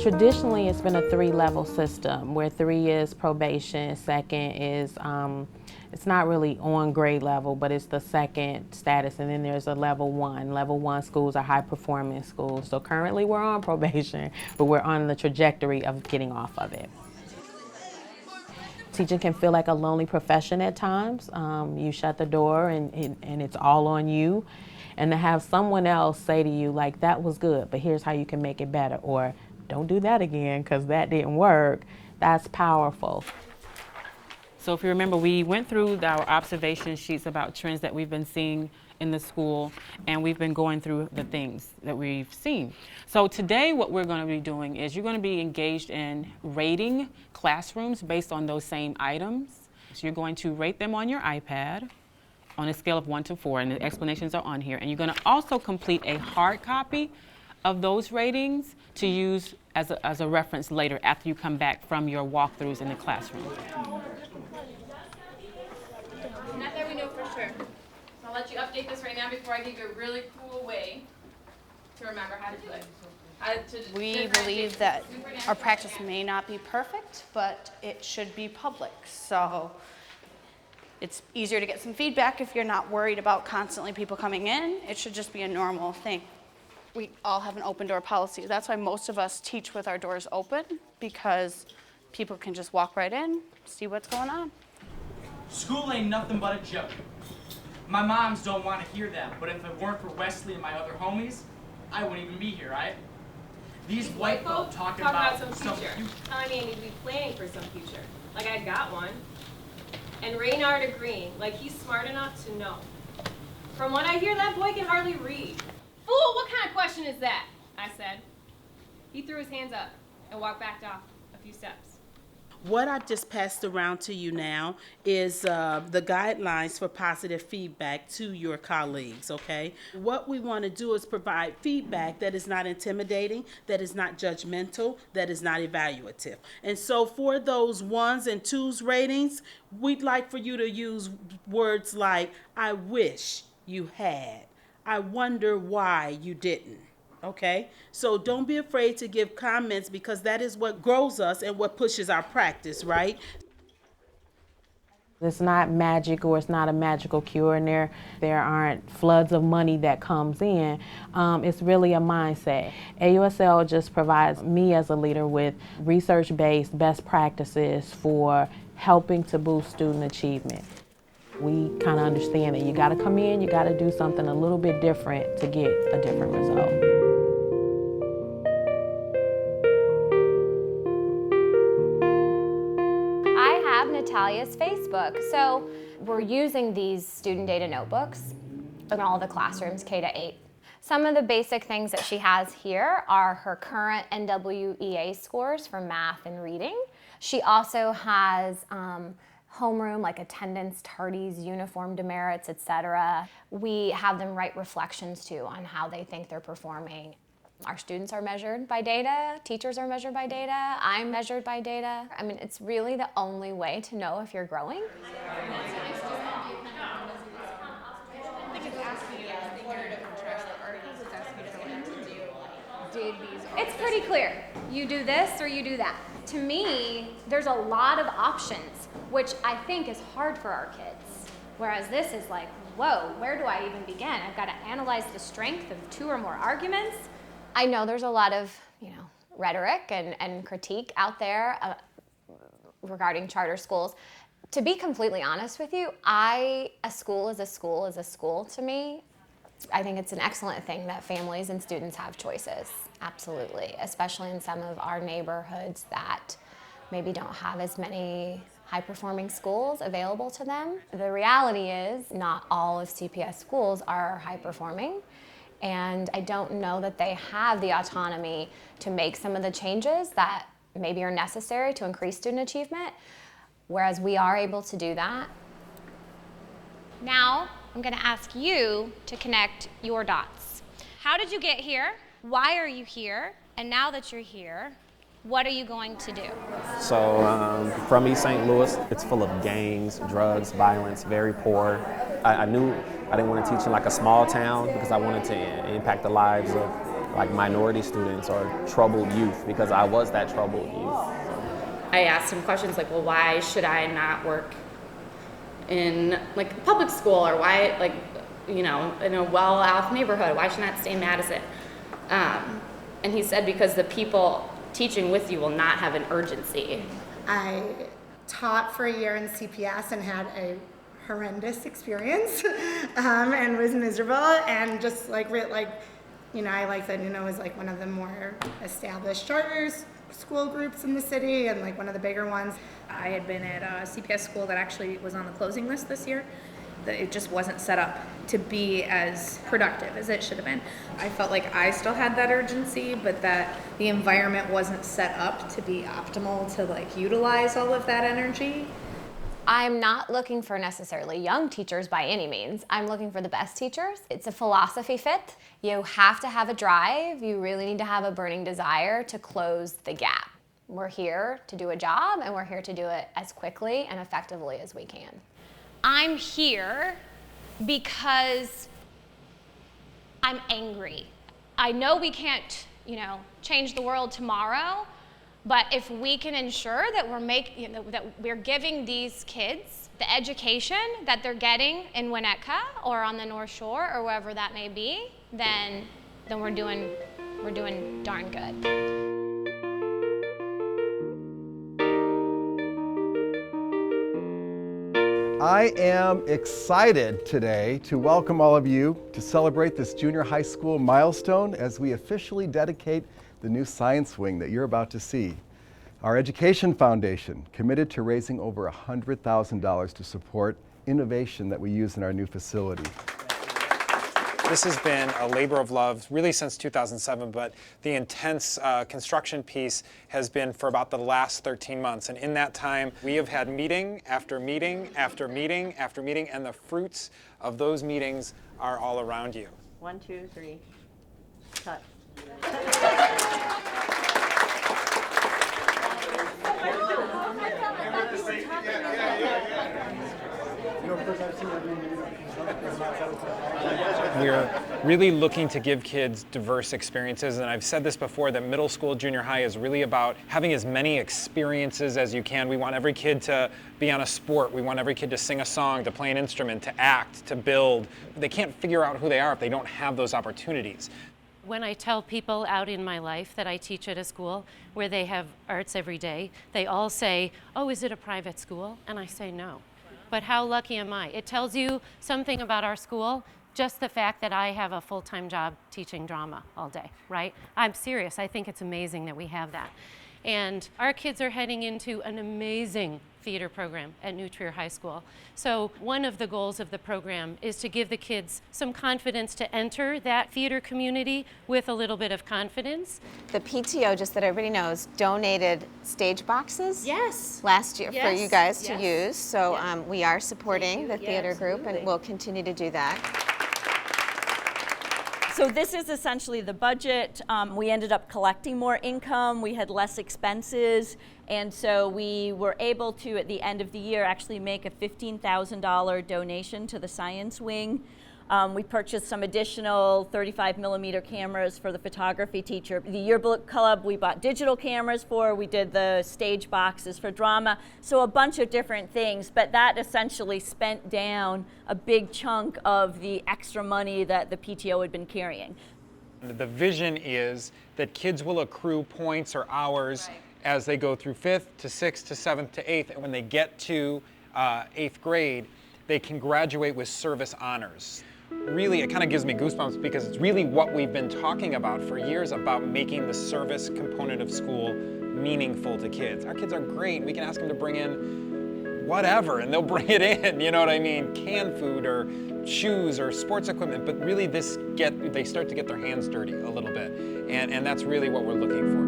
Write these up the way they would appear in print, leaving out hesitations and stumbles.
Traditionally, it's been a 3-level system where 3 is probation, 2nd is, it's not really on grade level, but it's the 2nd status, and then there's a level 1. Level 1 schools are high performing schools. So currently we're on probation, but we're on the trajectory of getting off of it. Teaching can feel like a lonely profession at times. You shut the door and it's all on you. And to have someone else say to you, like, that was good, but here's how you can make it better, or don't do that again because that didn't work, that's powerful. So if you remember, we went through our observation sheets about trends that we've been seeing in the school, and we've been going through the things that we've seen. So today what we're going to be doing is you're going to be engaged in rating classrooms based on those same items. So you're going to rate them on your iPad on a scale of 1 to 4, and the explanations are on here. And you're going to also complete a hard copy of those ratings to use as a reference later after you come back from your walkthroughs in the classroom. Not that we know for sure. I'll let you update this right now before I give you a really cool way to remember how to do it. We believe that our practice may not be perfect, but it should be public. So it's easier to get some feedback if you're not worried about constantly people coming in. It should just be a normal thing. We all have an open door policy. That's why most of us teach with our doors open, because people can just walk right in, see what's going on. School ain't nothing but a joke. My moms don't want to hear that, but if it weren't for Wesley and my other homies, I wouldn't even be here, right? These white folk talking about some future. Telling me I need to be planning for some future. Like I got one. And Raynard agreeing, like he's smart enough to know. From what I hear, that boy can hardly read. Fool, what kind of question is that? I said. He threw his hands up and walked back off a few steps. What I've just passed around to you now is the guidelines for positive feedback to your colleagues, okay? What we want to do is provide feedback that is not intimidating, that is not judgmental, that is not evaluative. And so for those 1s and 2s ratings, we'd like for you to use words like, I wish you had. I wonder why you didn't. Okay, so don't be afraid to give comments, because that is what grows us and what pushes our practice, right? It's not magic, or it's not a magical cure, and there aren't floods of money that comes in. It's really a mindset. AUSL just provides me as a leader with research-based best practices for helping to boost student achievement. We kind of understand that you got to come in, you got to do something a little bit different to get a different result. I have Natalia's Facebook. So we're using these student data notebooks in all the classrooms, K to 8. Some of the basic things that she has here are her current NWEA scores for math and reading. She also has homeroom, like attendance, tardies, uniform demerits, etc. We have them write reflections too on how they think they're performing. Our students are measured by data, teachers are measured by data, I'm measured by data. I mean, it's really the only way to know if you're growing. It's pretty clear. You do this or you do that. To me, there's a lot of options, which I think is hard for our kids. Whereas this is like, whoa, where do I even begin? I've got to analyze the strength of 2 or more arguments. I know there's a lot of, rhetoric and critique out there regarding charter schools. To be completely honest with you, a school is a school is a school to me. I think it's an excellent thing that families and students have choices, absolutely, especially in some of our neighborhoods that maybe don't have as many high-performing schools available to them. The reality is not all of CPS schools are high-performing, and I don't know that they have the autonomy to make some of the changes that maybe are necessary to increase student achievement, whereas we are able to do that. Now, I'm going to ask you to connect your dots. How did you get here? Why are you here? And now that you're here, what are you going to do? So from East St. Louis, it's full of gangs, drugs, violence, very poor. I knew I didn't want to teach in like a small town because I wanted to impact the lives of like minority students or troubled youth, because I was that troubled youth. I asked him questions like, well, why should I not work in like public school, or why, like, you know, in a well-off neighborhood, why should I not stay in Madison? And he said, because the people teaching with you will not have an urgency. I taught for a year in CPS and had a horrendous experience and was miserable, and just like, you know, I like that, you know, was like one of the more established charters school groups in the city and like one of the bigger ones. I had been at a CPS school that actually was on the closing list this year. That it just wasn't set up to be as productive as it should have been. I felt like I still had that urgency, but that the environment wasn't set up to be optimal to like utilize all of that energy. I'm not looking for necessarily young teachers by any means. I'm looking for the best teachers. It's a philosophy fit. You have to have a drive. You really need to have a burning desire to close the gap. We're here to do a job, and we're here to do it as quickly and effectively as we can. I'm here because I'm angry. I know we can't, you know, change the world tomorrow, but if we can ensure that we're giving these kids the education that they're getting in Winnetka or on the North Shore or wherever that may be, then we're doing darn good. I am excited today to welcome all of you to celebrate this junior high school milestone as we officially dedicate the new science wing that you're about to see. Our Education Foundation committed to raising over $100,000 to support innovation that we use in our new facility. This has been a labor of love really since 2007, but the intense construction piece has been for about the last 13 months. And in that time, we have had meeting after meeting after meeting after meeting, and the fruits of those meetings are all around you. 1, 2, 3, cut. We're really looking to give kids diverse experiences, and I've said this before, that middle school, junior high is really about having as many experiences as you can. We want every kid to be on a sport. We want every kid to sing a song, to play an instrument, to act, to build. They can't figure out who they are if they don't have those opportunities. When I tell people out in my life that I teach at a school where they have arts every day, they all say, oh, is it a private school? And I say no. But how lucky am I? It tells you something about our school, just the fact that I have a full-time job teaching drama all day, right? I'm serious. I think it's amazing that we have that. And our kids are heading into an amazing theater program at New Trier High School. So one of the goals of the program is to give the kids some confidence to enter that theater community with a little bit of confidence. The PTO, just that everybody knows, donated stage boxes last year Yes. for you guys to Yes. use. So we are supporting the theater group, and we'll continue to do that. So this is essentially the budget. We ended up collecting more income. We had less expenses. And so we were able to, at the end of the year, actually make a $15,000 donation to the science wing. We purchased some additional 35 millimeter cameras for the photography teacher. The yearbook club we bought digital cameras for. We did the stage boxes for drama. So a bunch of different things, but that essentially spent down a big chunk of the extra money that the PTO had been carrying. The vision is that kids will accrue points or hours as they go through 5th to 6th to 7th to 8th, and when they get to 8th grade, they can graduate with service honors. Really, it kind of gives me goosebumps because it's really what we've been talking about for years, about making the service component of school meaningful to kids. Our kids are great. We can ask them to bring in whatever, and they'll bring it in, you know what I mean? Canned food or shoes or sports equipment, but really they start to get their hands dirty a little bit, and that's really what we're looking for.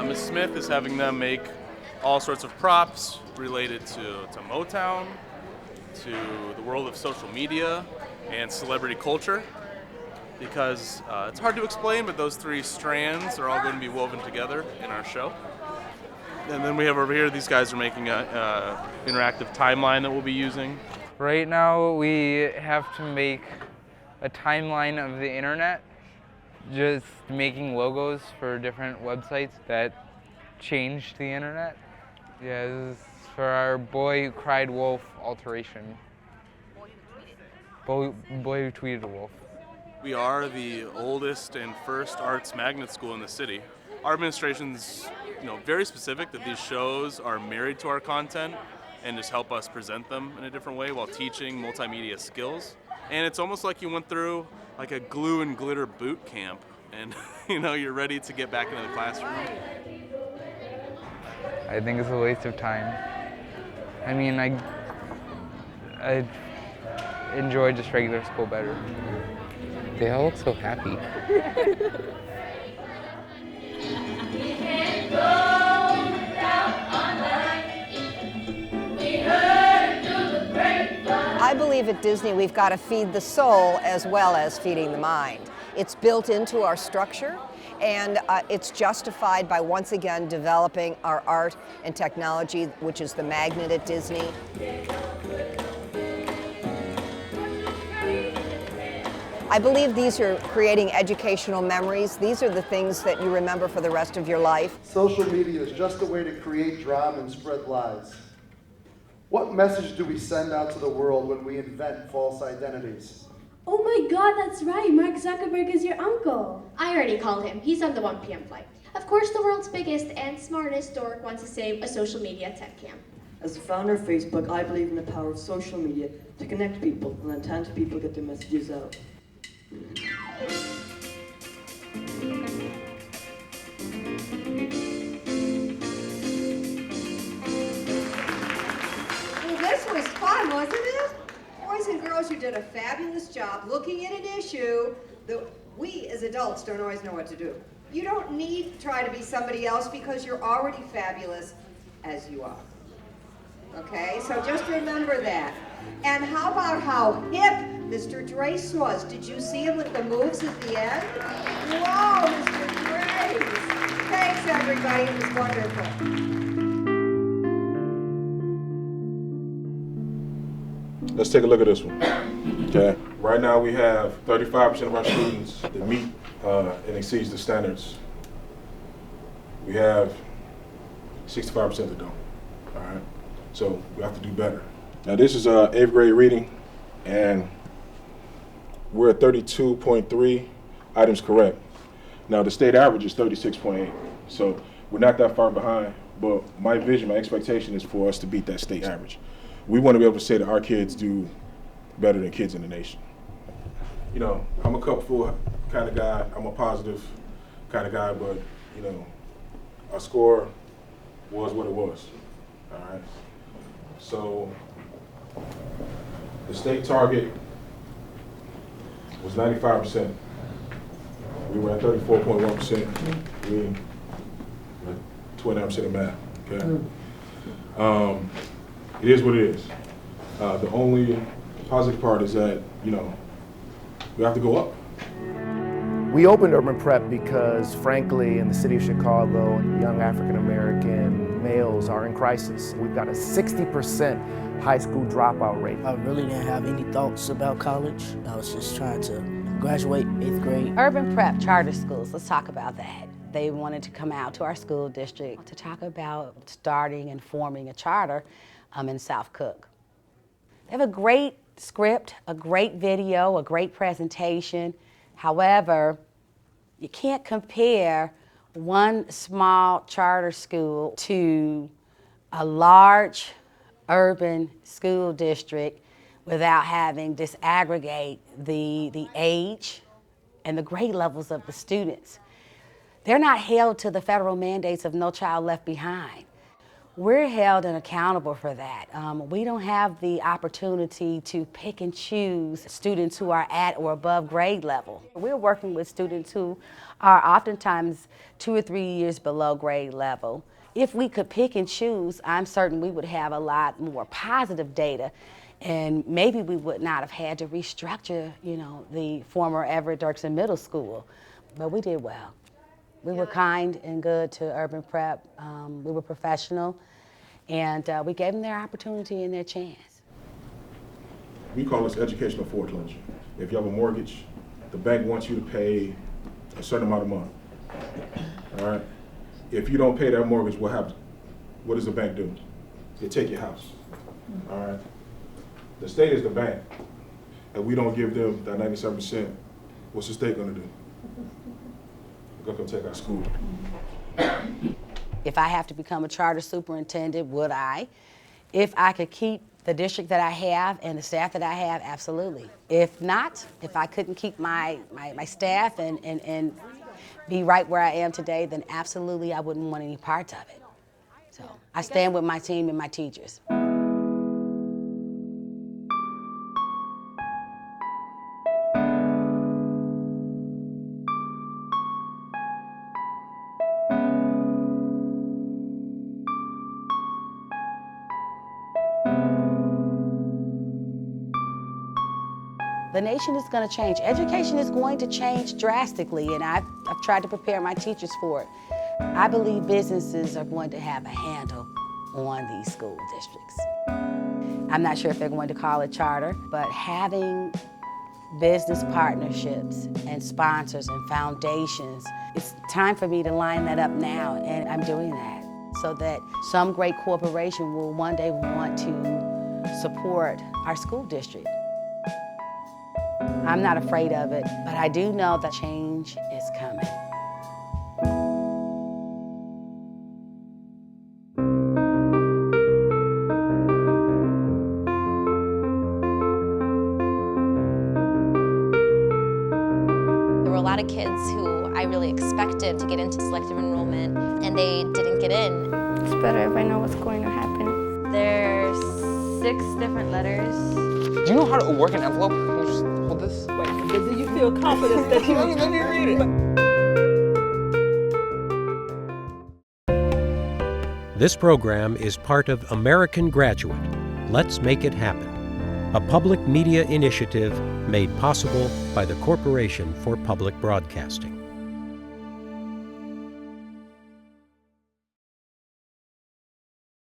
Ms. Smith is having them make all sorts of props related to Motown, to the world of social media and celebrity culture, because it's hard to explain, but those three strands are all going to be woven together in our show. And then we have over here, these guys are making a interactive timeline that we'll be using. Right now we have to make a timeline of the internet, just making logos for different websites that changed the internet. Yeah, this is for our Boy Who Cried Wolf alteration. Boy Who Tweeted a Wolf. We are the oldest and first arts magnet school in the city. Our administration's very specific that these shows are married to our content and just help us present them in a different way while teaching multimedia skills. And it's almost like you went through like a glue and glitter boot camp and you're ready to get back into the classroom. I think it's a waste of time. I mean, I enjoy just regular school better. They all look so happy. I believe at Disney we've got to feed the soul as well as feeding the mind. It's built into our structure, and it's justified by once again developing our art and technology, which is the magnet at Disney. I believe these are creating educational memories. These are the things that you remember for the rest of your life. Social media is just a way to create drama and spread lies. What message do we send out to the world when we invent false identities? Oh my God, that's right. Mark Zuckerberg is your uncle. I already called him. He's on the 1 p.m. flight. Of course, the world's biggest and smartest dork wants to save a social media tech camp. As the founder of Facebook, I believe in the power of social media to connect people and let talented people get their messages out. Well, this was fun, wasn't it? Boys and girls, you did a fabulous job looking at an issue that we as adults don't always know what to do. You don't need to try to be somebody else because you're already fabulous as you are. Okay, so just remember that. And how about how hip Mr. Drace was? Did you see him with the moves at the end? Whoa, Mr. Drace! Thanks, everybody. It was wonderful. Let's take a look at this one. Okay. Right now we have 35% of our students that meet and exceeds the standards. We have 65% that don't. All right. So we have to do better. Now this is 8th grade reading, and we're at 32.3 items correct. Now the state average is 36.8, so we're not that far behind, but my vision, my expectation is for us to beat that state average. We want to be able to say that our kids do better than kids in the nation. You know, I'm a cupful kind of guy, I'm a positive kind of guy, but you know, our score was what it was, all right? So the state target was 95%. We were at 34.1%. We were 29% of math, okay? It is what it is. The only positive part is that, you know, we have to go up. We opened Urban Prep because, frankly, in the city of Chicago, young African-American males are in crisis. We've got a 60% high school dropout rate. I really didn't have any thoughts about college. I was just trying to graduate 8th grade. Urban Prep charter schools, let's talk about that. They wanted to come out to our school district to talk about starting and forming a charter in South Cook. They have a great script, a great video, a great presentation. However, you can't compare one small charter school to a large urban school district without having disaggregate the age and the grade levels of the students. They're not held to the federal mandates of No Child Left Behind. We're held and accountable for that. We don't have the opportunity to pick and choose students who are at or above grade level. We're working with students who are oftentimes 2 or 3 years below grade level. If we could pick and choose, I'm certain we would have a lot more positive data, and maybe we would not have had to restructure, you know, the former Everett Dirksen Middle School, but we did well. We were kind and good to Urban Prep. We were professional, and we gave them their opportunity and their chance. We call this educational foreclosure. If you have a mortgage, the bank wants you to pay a certain amount of money. All right? If you don't pay that mortgage, what happens? What does the bank do? They take your house. All right? The state is the bank, and we don't give them that 97%. What's the state gonna do? They're gonna come take our school. If I have to become a charter superintendent, would I? If I could keep the district that I have and the staff that I have, absolutely. If not, if I couldn't keep my staff and be right where I am today, then absolutely I wouldn't want any parts of it. So I stand with my team and my teachers. The nation is going to change. Education is going to change drastically, and I've tried to prepare my teachers for it. I believe businesses are going to have a handle on these school districts. I'm not sure if they're going to call it charter, but having business partnerships and sponsors and foundations, it's time for me to line that up now, and I'm doing that so that some great corporation will one day want to support our school district. I'm not afraid of it, but I do know that change is coming. There were a lot of kids who I really expected to get into selective enrollment, and they didn't get in. It's better if I know what's going to happen. There's 6 different letters. Do you know how to work an envelope? Can you just hold this? Wait, do you feel confident that you let me read it. This program is part of American Graduate. Let's make it happen. A public media initiative made possible by the Corporation for Public Broadcasting.